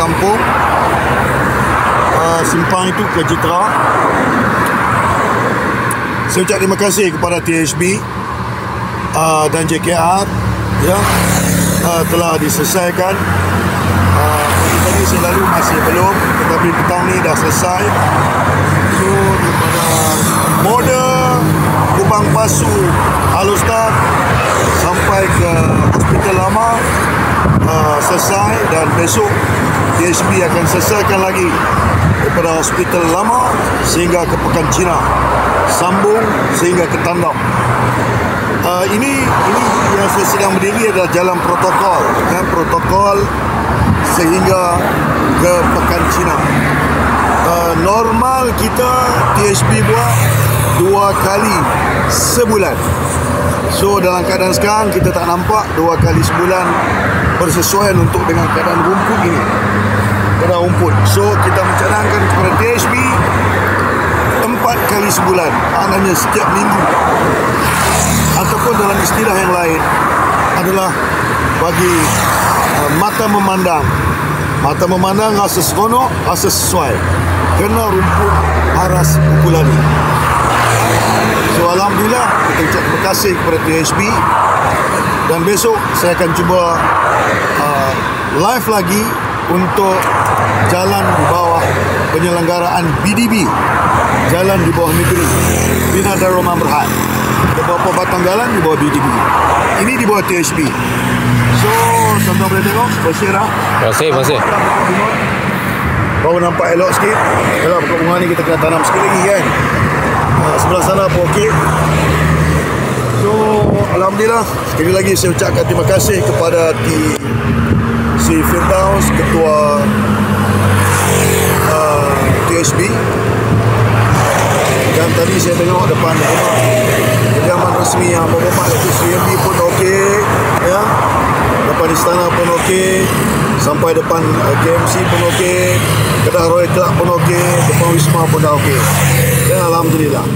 Lampung. Simpang itu ke Jitra. Saya ucap terima kasih kepada THB dan JKR ya, telah diselesaikan. Tadi saya lalu masih belum, tetapi petang ni dah selesai. So daripada border Kubang Pasu Alostar sampai ke Hospital Lama selesai, dan besok THB akan selesaikan lagi daripada Hospital Lama sehingga ke Pekan Cina, sambung sehingga ke Tandam. Ini yang saya sedang berdiri adalah jalan protokol, protokol sehingga ke Pekan Cina. Normal kita THB buat 2 kali sebulan. So dalam keadaan sekarang kita tak nampak 2 kali sebulan bersesuaian untuk dengan keadaan rumput ini, keadaan rumput. So kita mencadangkan kepada THB 4 kali sebulan, maknanya setiap minggu, ataupun dalam istilah yang lain adalah bagi mata memandang. Mata memandang rasa seronok, rasa sesuai, kena rumput aras Upulani. So alhamdulillah, kita ucap terima kasih kepada THB, dan besok saya akan cuba live lagi untuk jalan di bawah penyelenggaraan BDB, jalan di bawah negeri, Bina Darul Rahman Berhad. Beberapa batang jalan di bawah BDB, ini di bawah THB. So tuan-tuan boleh tengok, bersih dah. Bersih. Baru nampak elok sikit. Kalau pokok bunga ni kita kena tanam sikit lagi kan. Sebelah sana pun okey. So alhamdulillah, sekali lagi saya ucapkan terima kasih kepada si Firdaus, ketua THB. Dan tadi saya tengok depan kediaman resmi yang berhormat Datuk Seri MB pun okey ya. Depan istana pun okey, sampai depan KMC pun okey, Kedah Royal Club pun okey, depan Wisma pun dah okey. Ya, alhamdulillah.